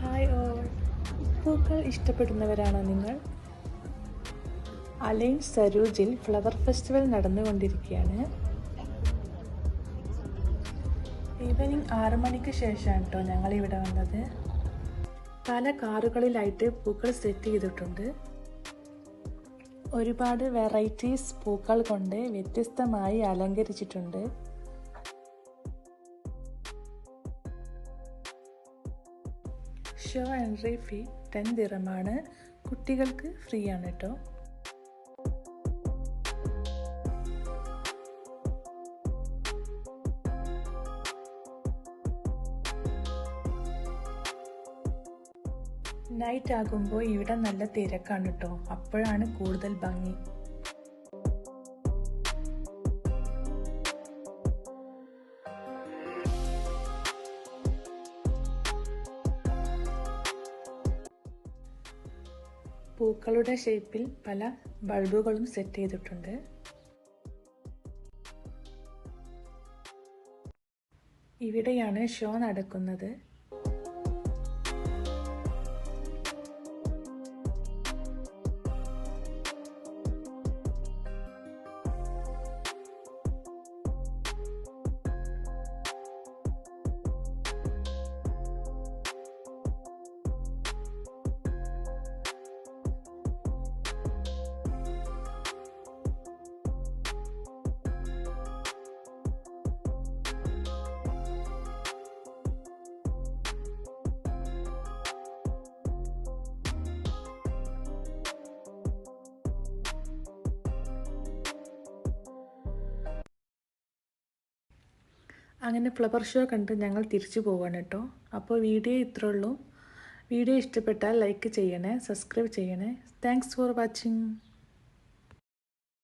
Hi all, പൂക്കൾ ഇഷ്ടപ്പെടുന്നവരാണോ നിങ്ങൾ? Align സരൂജിൽ flower festival നടന്നുകൊണ്ടിരിക്കുകയാണ്. ഈവനിങ് 6 മണിക്ക് ശേഷമാണ് കേട്ടോ ഞങ്ങൾ ഇവിടെ വന്നത്. പല കാറുകളിലായിട്ട് പൂക്കൾ സെറ്റ് ചെയ്തിട്ടുണ്ട്. ഒരുപാട് വെറൈറ്റീസ് പൂക്കൾ കൊണ്ട് വ്യത്യസ്തമായി അലങ്കരിച്ചിട്ടുണ്ട്. Show entry fee 10 ദിറമാണ്. കുട്ടികൾക്ക് ഫ്രീ ആണ് കേട്ടോ. നൈറ്റ് ആകുമ്പോൾ ഇവിടെ നല്ല തിരക്കാണ് കേട്ടോ. അപ്പോഴാണ് കൂടുതൽ ഭംഗി. പൂക്കളുടെ ഷേപ്പിൽ പല ബൾബുകളും സെറ്റ് ചെയ്തിട്ടുണ്ട്. ഇവിടെയാണ് ഷോ നടക്കുന്നത്. അങ്ങനെ ഫ്ലവർ ഷോ കണ്ട് ഞങ്ങൾ തിരിച്ചു പോവാണ് കേട്ടോ. അപ്പോൾ വീഡിയോ ഇത്രേ ഉള്ളൂ. വീഡിയോ ഇഷ്ടപ്പെട്ടാൽ ലൈക്ക് ചെയ്യണേ, സബ്സ്ക്രൈബ് ചെയ്യണേ. Thanks for watching.